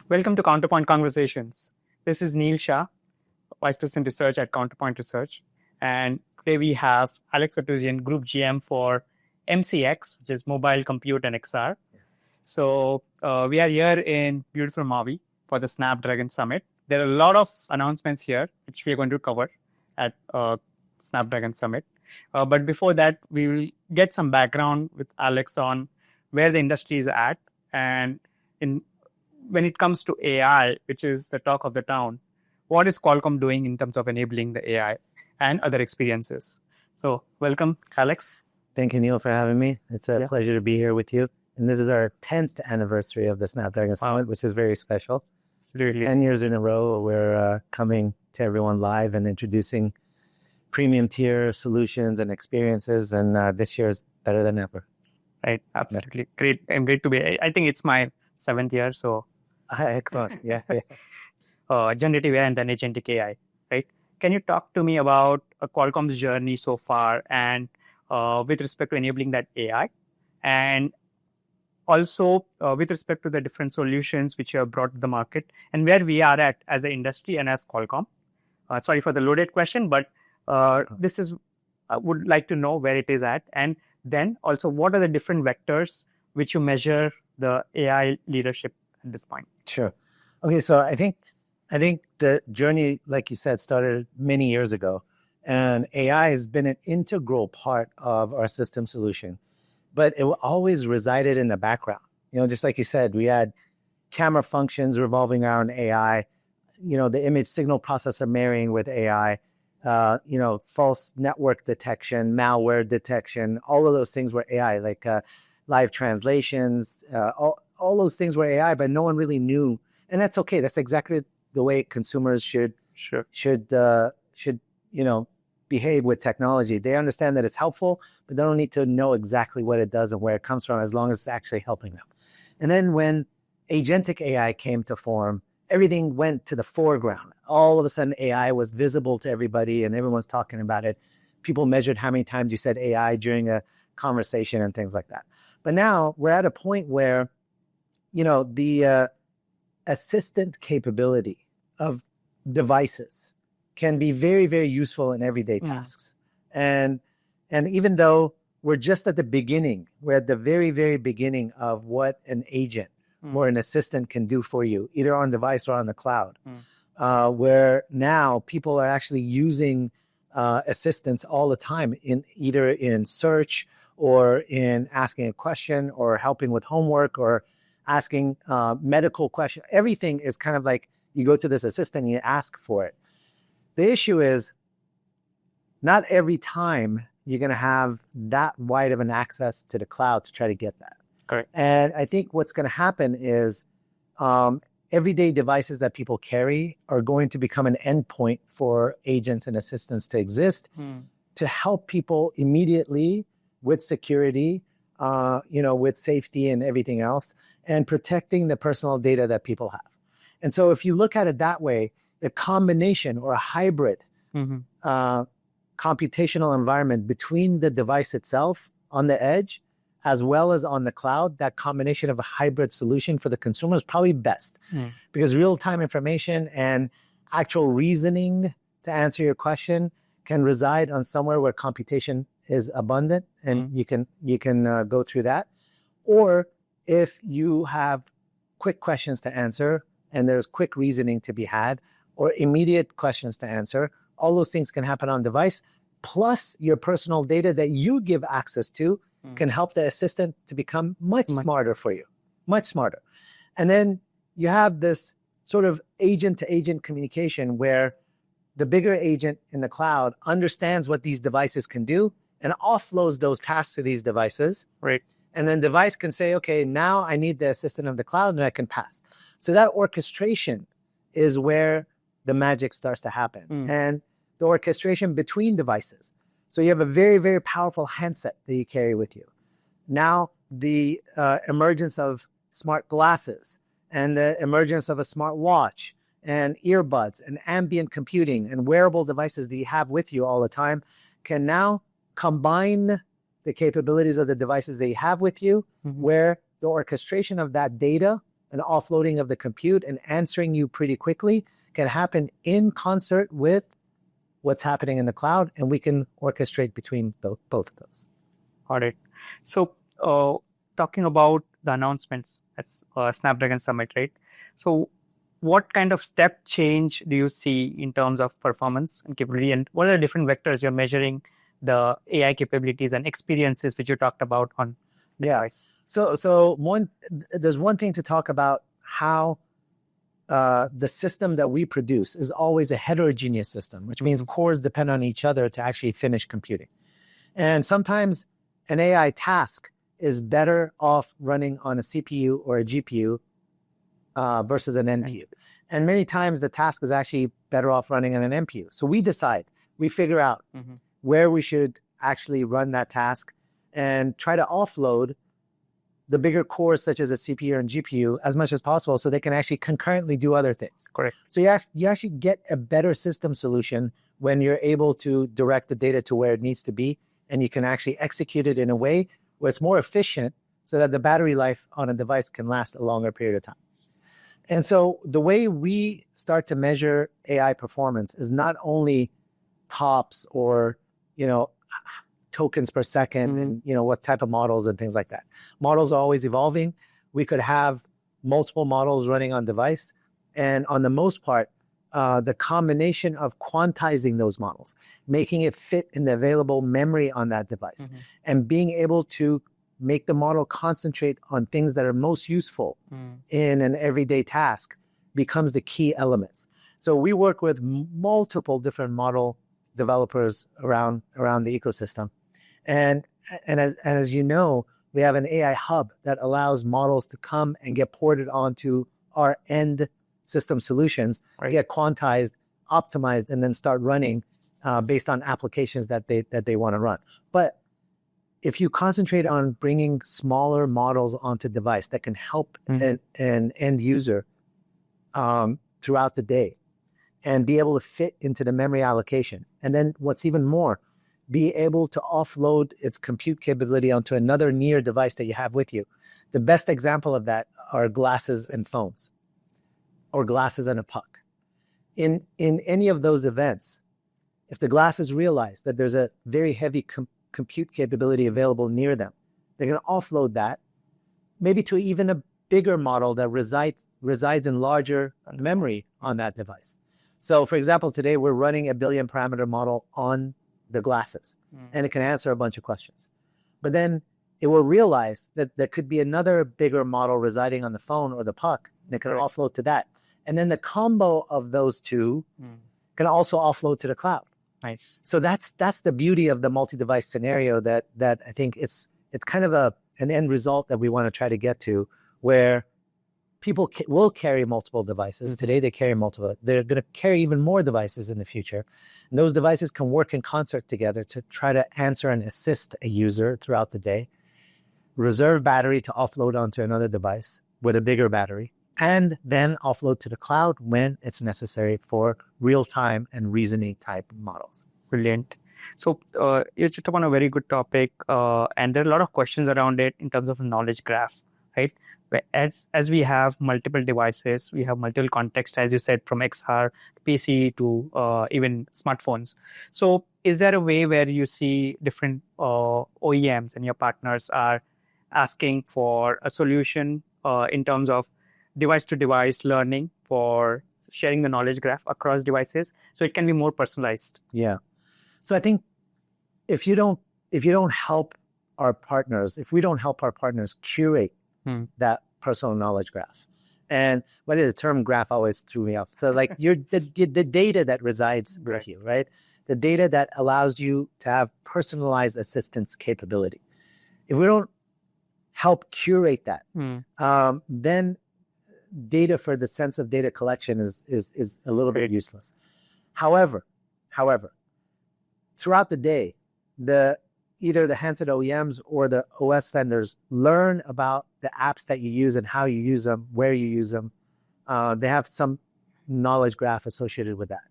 Welcome to Counterpoint Conversations. This is Neil Shah, Vice President Research at Counterpoint Research. And today we have Alex Katouzian, Group GM for MCX, which is Mobile Compute and XR. So we are here in beautiful Maui for the Snapdragon Summit. There are a lot of announcements here, which we are going to cover at Snapdragon Summit. But before that, we will get some background with Alex on where the industry is at. And when it comes to AI, which is the talk of the town, what is Qualcomm doing in terms of enabling the AI and other experiences? So welcome, Alex. Thank you, Neil, for having me. It's a pleasure to be here with you. And this is our 10th anniversary of the Snapdragon Summit, which is very special. Really? 10 years in a row, we're coming to everyone live and introducing premium tier solutions and experiences. And this year is better than ever. Right, absolutely. Great. I'm great to be. I think it's my 7th year, so. Excellent. Yeah. Generative AI and then Agentic AI, right? Can you talk to me about Qualcomm's journey so far and with respect to enabling that AI? And also with respect to the different solutions which you have brought to the market and where we are at as an industry and as Qualcomm. Sorry for the loaded question, but this is, I would like to know where it is at. And then also, what are the different vectors which you measure the AI leadership at this point? Sure. Okay, so I think the journey, like you said, started many years ago. And AI has been an integral part of our system solution. But it always resided in the background. Just like you said, we had camera functions revolving around AI, the image signal processor marrying with AI, false network detection, malware detection, all of those things were AI, like live translations, all those things were AI, but no one really knew. And that's okay. That's exactly the way consumers should behave with technology. They understand that it's helpful, but they don't need to know exactly what it does and where it comes from, as long as it's actually helping them. And then when Agentic AI came to form, everything went to the foreground. All of a sudden, AI was visible to everybody and everyone's talking about it. People measured how many times you said AI during a conversation and things like that. But now we're at a point where, the assistant capability of devices can be very, very useful in everyday tasks. And even though we're just at the beginning, we're at the very, very beginning of what an agent or an assistant can do for you, either on device or on the cloud, where now people are actually using assistants all the time, either in search or in asking a question or helping with homework or asking medical questions. Everything is kind of like you go to this assistant and you ask for it. The issue is not every time you're going to have that wide of an access to the cloud to try to get that. Correct. And I think what's going to happen is everyday devices that people carry are going to become an endpoint for agents and assistants to exist to help people immediately with security, with safety and everything else, and protecting the personal data that people have. And so if you look at it that way, the combination or a hybrid computational environment between the device itself on the edge as well as on the cloud, that combination of a hybrid solution for the consumer is probably best because real-time information and actual reasoning to answer your question can reside on somewhere where computation is abundant and you can go through that. Or if you have quick questions to answer and there's quick reasoning to be had or immediate questions to answer, all those things can happen on device. Plus your personal data that you give access to can help the assistant to become much smarter for you, much smarter. And then you have this sort of agent-to-agent communication where the bigger agent in the cloud understands what these devices can do and offloads those tasks to these devices. Right. And then device can say, okay, now I need the assistant of the cloud and I can pass. So that orchestration is where the magic starts to happen. And the orchestration between devices. So you have a very, very powerful handset that you carry with you. Now the emergence of smart glasses and the emergence of a smart watch and earbuds and ambient computing and wearable devices that you have with you all the time can now combine the capabilities of the devices they have with you, where the orchestration of that data and offloading of the compute and answering you pretty quickly can happen in concert with what's happening in the cloud, and we can orchestrate between both of those. Got it. So talking about the announcements at Snapdragon Summit, right? So what kind of step change do you see in terms of performance and capability, and what are the different vectors you're measuring the AI capabilities and experiences which you talked about on the device? So there's one thing to talk about how the system that we produce is always a heterogeneous system, which means cores depend on each other to actually finish computing. And sometimes an AI task is better off running on a CPU or a GPU versus an NPU. And many times the task is actually better off running on an NPU. So we figure out where we should actually run that task and try to offload the bigger cores such as a CPU and GPU as much as possible so they can actually concurrently do other things. Correct. So you actually get a better system solution when you're able to direct the data to where it needs to be, and you can actually execute it in a way where it's more efficient so that the battery life on a device can last a longer period of time. And so the way we start to measure AI performance is not only TOPS or, tokens per second and, what type of models and things like that. Models are always evolving. We could have multiple models running on device. And on the most part, the combination of quantizing those models, making it fit in the available memory on that device, and being able to make the model concentrate on things that are most useful in an everyday task becomes the key elements. So we work with multiple different model developers around the ecosystem. And as you know, we have an AI hub that allows models to come and get ported onto our end system solutions, get quantized, optimized, and then start running based on applications that they want to run. But if you concentrate on bringing smaller models onto device that can help an end user throughout the day and be able to fit into the memory allocation, and then what's even more, be able to offload its compute capability onto another near device that you have with you. The best example of that are glasses and phones, or glasses and a puck. In any of those events, if the glasses realize that there's a very heavy compute capability available near them, they're going to offload that, maybe to even a bigger model that resides in larger memory on that device. So for example, today we're running a 1 billion parameter model on the glasses, and it can answer a bunch of questions. But then it will realize that there could be another bigger model residing on the phone or the puck, and it can offload to that. And then the combo of those two can also offload to the cloud. Nice. So that's the beauty of the multi-device scenario that I think it's kind of an end result that we want to try to get to, where people will carry multiple devices. Today they carry multiple. They're going to carry even more devices in the future. And those devices can work in concert together to try to answer and assist a user throughout the day, reserve battery to offload onto another device with a bigger battery, and then offload to the cloud when it's necessary for real-time and reasoning type models. Brilliant. So you touched upon a very good topic, and there are a lot of questions around it in terms of knowledge graph, right? As we have multiple devices, we have multiple contexts, as you said, from XR, PC to even smartphones. So is there a way where you see different OEMs and your partners are asking for a solution in terms of device-to-device learning for sharing the knowledge graph across devices, so it can be more personalized? Yeah. So I think if we don't help our partners curate that personal knowledge graph, and the term graph always threw me off. So like the data that resides with you, right? The data that allows you to have personalized assistance capability. If we don't help curate that, then data for the sense of data collection is a little bit useless. However, throughout the day, either the handset OEMs or the OS vendors learn about the apps that you use and how you use them, where you use them. They have some knowledge graph associated with that.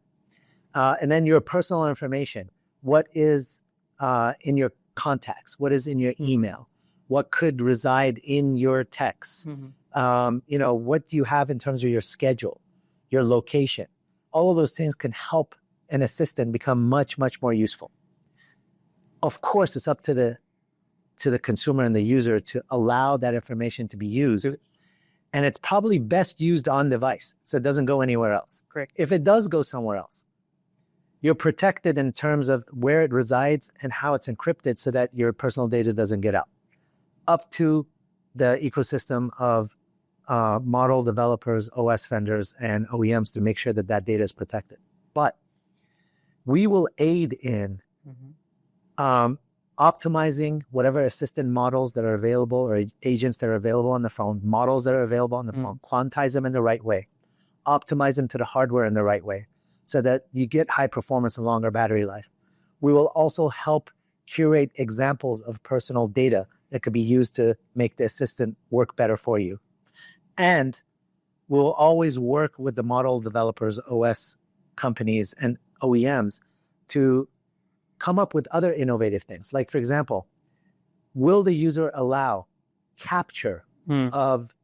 And then your personal information, what is in your contacts, what is in your email, what could reside in your texts, what do you have in terms of your schedule, your location. All of those things can help an assistant become much, much more useful. Of course, it's up to the consumer and the user to allow that information to be used. And it's probably best used on device, so it doesn't go anywhere else. Correct. If it does go somewhere else, you're protected in terms of where it resides and how it's encrypted so that your personal data doesn't get out. Up to the ecosystem of model developers, OS vendors, and OEMs to make sure that that data is protected. But we will aid in optimizing whatever assistant models that are available or agents that are available on the phone, models that are available on the phone, quantize them in the right way, optimize them to the hardware in the right way so that you get high performance and longer battery life. We will also help curate examples of personal data that could be used to make the assistant work better for you. And we'll always work with the model developers, OS companies, and OEMs to come up with other innovative things. Like, for example, will the user allow capture of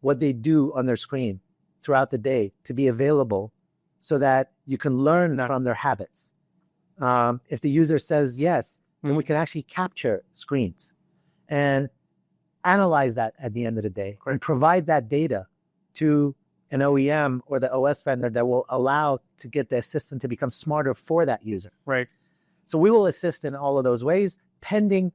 what they do on their screen throughout the day to be available so that you can learn from their habits? If the user says yes, then we can actually capture screens and analyze that at the end of the day and provide that data to an OEM or the OS vendor that will allow to get the assistant to become smarter for that user. Right. So we will assist in all of those ways, pending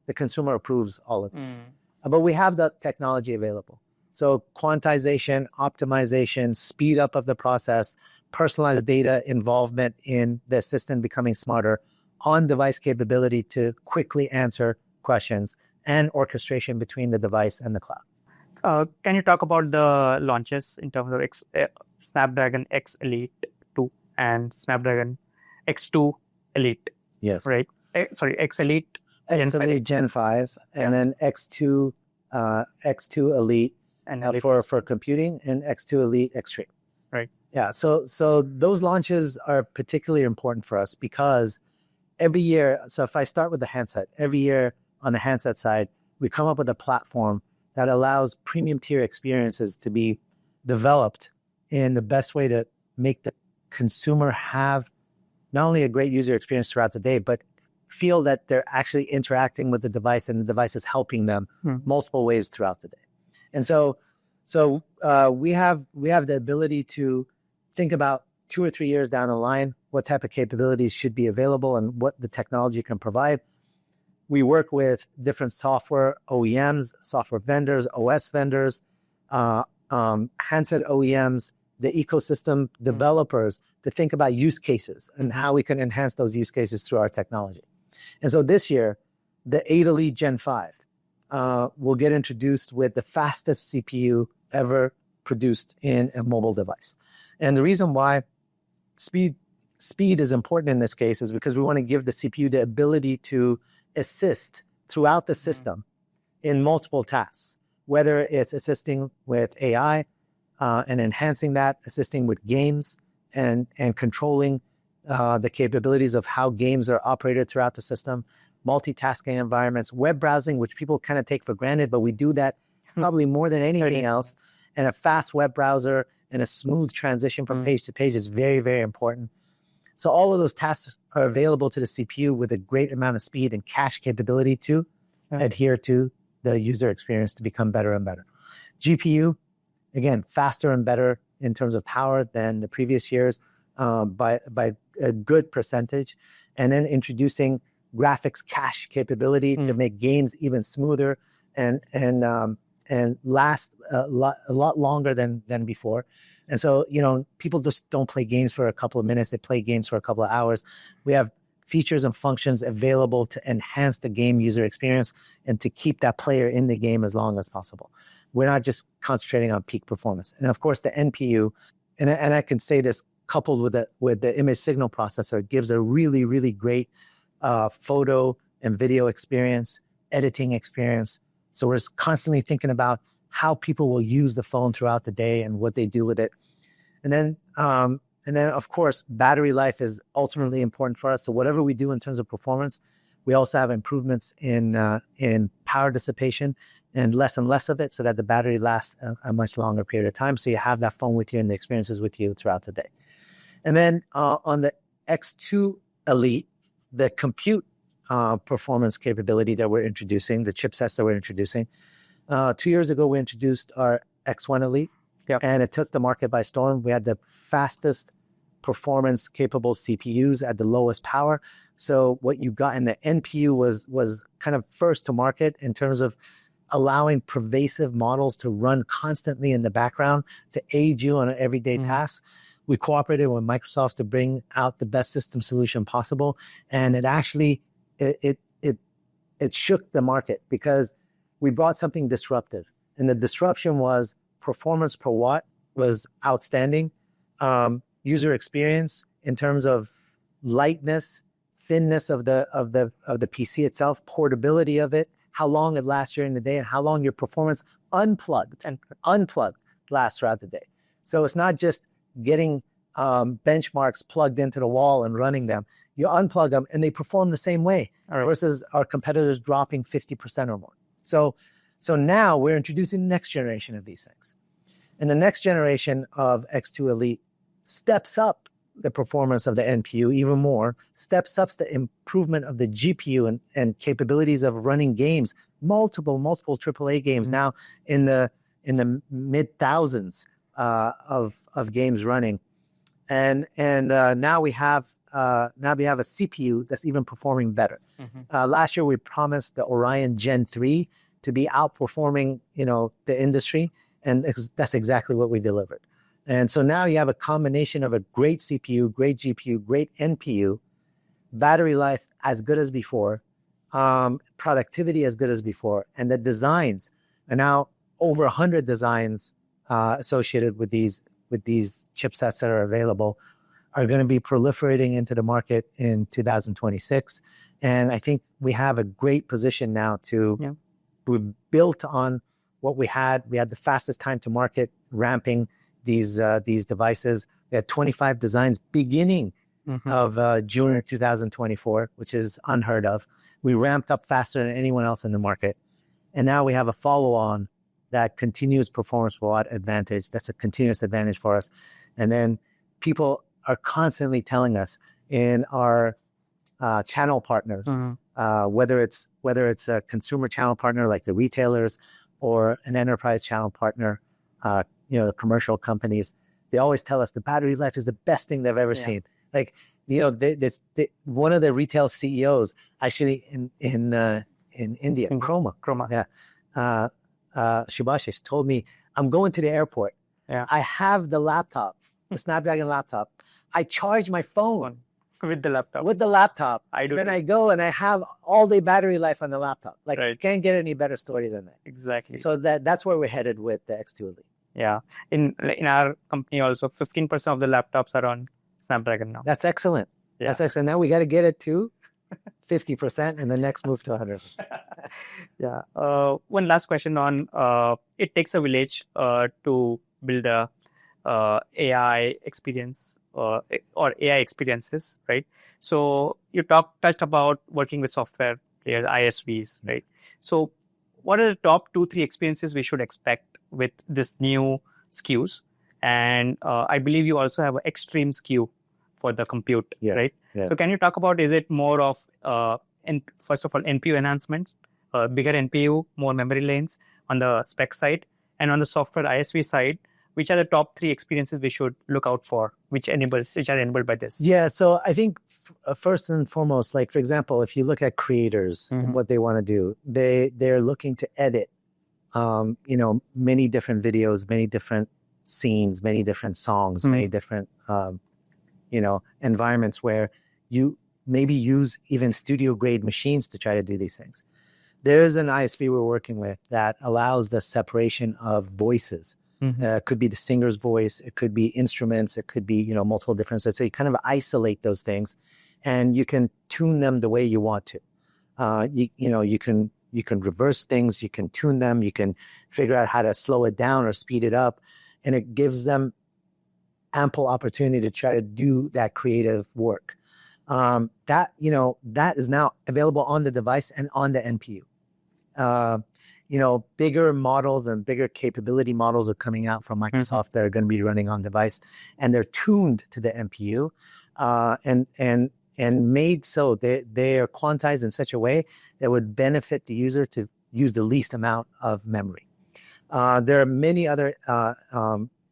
the consumer approves all of this. But we have the technology available. So quantization, optimization, speed up of the process, personalized data involvement in the assistant becoming smarter, on-device capability to quickly answer questions, and orchestration between the device and the cloud. Can you talk about the launches in terms of Snapdragon X Elite 2 and Snapdragon X2 Elite? Yes. Right. X Elite. X Elite Gen 5, and then X2 Elite And for computing, and X2 Elite Extreme. Right. Yeah. So those launches are particularly important for us because every year, so if I start with the handset, every year on the handset side, we come up with a platform that allows premium tier experiences to be developed in the best way to make the consumer have not only a great user experience throughout the day, but feel that they're actually interacting with the device and the device is helping them multiple ways throughout the day. And so we have the ability to think about 2 or 3 years down the line, what type of capabilities should be available and what the technology can provide. We work with different software OEMs, software vendors, OS vendors, handset OEMs, the ecosystem developers to think about use cases and how we can enhance those use cases through our technology. And so this year, the 8 Elite Gen 5 will get introduced with the fastest CPU ever produced in a mobile device. And the reason why speed is important in this case is because we want to give the CPU the ability to assist throughout the system in multiple tasks, whether it's assisting with AI and enhancing that, assisting with games and controlling the capabilities of how games are operated throughout the system, multitasking environments, web browsing, which people kind of take for granted, but we do that probably more than anything else. And a fast web browser and a smooth transition from page to page is very, very important. So all of those tasks are available to the CPU with a great amount of speed and cache capability to adhere to the user experience to become better and better. GPU, again, faster and better in terms of power than the previous years by a good percentage. And then introducing graphics cache capability to make games even smoother and last a lot longer than before. And so, people just don't play games for a couple of minutes. They play games for a couple of hours. We have features and functions available to enhance the game user experience and to keep that player in the game as long as possible. We're not just concentrating on peak performance. And of course, the NPU, and I can say this coupled with the image signal processor, gives a really, really great photo and video experience, editing experience. So we're constantly thinking about how people will use the phone throughout the day and what they do with it. And then, of course, battery life is ultimately important for us. So whatever we do in terms of performance, We also have improvements in power dissipation and less of it so that the battery lasts a much longer period of time. So you have that phone with you and the experiences with you throughout the day. And then on the X2 Elite, the compute performance capability that we're introducing, the chipsets that we're introducing. 2 years ago, we introduced our X1 Elite, and it took the market by storm. We had the fastest performance capable CPUs at the lowest power. So what you got in the NPU was kind of first to market in terms of allowing pervasive models to run constantly in the background to aid you on an everyday task. We cooperated with Microsoft to bring out the best system solution possible, and it actually it shook the market because we brought something disruptive, and the disruption was performance per watt was outstanding, user experience in terms of lightness, thinness of the PC itself, portability of it, how long it lasts during the day, and how long your performance unplugged lasts throughout the day. So it's not just getting benchmarks plugged into the wall and running them. You unplug them and they perform the same way versus our competitors dropping 50% or more. So now we're introducing the next generation of these things. And the next generation of X2 Elite steps up the performance of the NPU even more, steps up the improvement of the GPU and capabilities of running games, multiple AAA games now in the mid thousands of games running. And now we have a CPU that's even performing better. Last year we promised the Orion Gen 3 to be outperforming the industry, and that's exactly what we delivered. And so now you have a combination of a great CPU, great GPU, great NPU, battery life as good as before, productivity as good as before, and the designs are now over 100 designs associated with these chipsets that are available are going to be proliferating into the market in 2026. And I think we have a great position now to we've built on what we had. We had the fastest time to market ramping these devices. We had 25 designs beginning of June 2024, which is unheard of. We ramped up faster than anyone else in the market. And now we have a follow-on that continuous performance per watt advantage. That's a continuous advantage for us. And then people are constantly telling us in our channel partners, whether it's a consumer channel partner like the retailers or an enterprise channel partner, the commercial companies, they always tell us the battery life is the best thing they've ever seen. Like, one of the retail CEOs actually in India, Chroma, Subhashish told me, I'm going to the airport. I have the laptop, the Snapdragon laptop. I charge my phone with the laptop. Then I go and I have all day battery life on the laptop. Like, you can't get any better story than that. Exactly. So that's where we're headed with the X2 Elite. Yeah. In our company also, 15% of the laptops are on Snapdragon now. That's excellent. That's excellent. Now we got to get it to 50% and the next move to 100%. One last question on it takes a village to build a AI experience or AI experiences, right? So you touched about working with software players, ISVs, right? So what are the top 2-3 experiences we should expect with this new SKUs? And I believe you also have an extreme SKU for the compute, right? Yes. So can you talk about, is it more of, first of all, NPU enhancements, bigger NPU, more memory lanes on the spec side, and on the software ISV side, which are the top 3 experiences we should look out for, which are enabled by this? Yeah, so I think first and foremost, like, for example, if you look at creators and what they want to do, they're looking to edit, many different videos, many different scenes, many different songs, many different, environments where you maybe use even studio grade machines to try to do these things. There is an ISV we're working with that allows the separation of voices. It could be the singer's voice, it could be instruments, it could be multiple different. So you kind of isolate those things, and you can tune them the way you want to. You can reverse things, you can tune them, you can figure out how to slow it down or speed it up, and it gives them ample opportunity to try to do that creative work. that is now available on the device and on the NPU. Bigger models and bigger capability models are coming out from Microsoft that are going to be running on device, and they're tuned to the NPU, and made so they are quantized in such a way that would benefit the user to use the least amount of memory. There are many other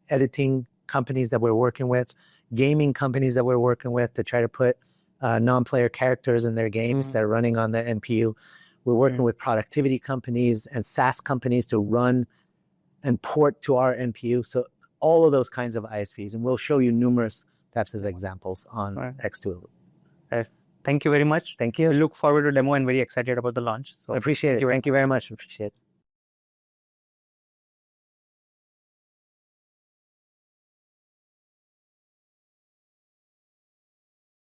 editing companies that we're working with, gaming companies that we're working with to try to put non-player characters in their games that are running on the NPU. We're working with productivity companies and SaaS companies to run and port to our NPU. So all of those kinds of ISVs, and we'll show you numerous types of examples on X2 Elite. Yes. Thank you very much. Thank you. We look forward to demo and very excited about the launch. So I appreciate it. Thank you very much. Appreciate it.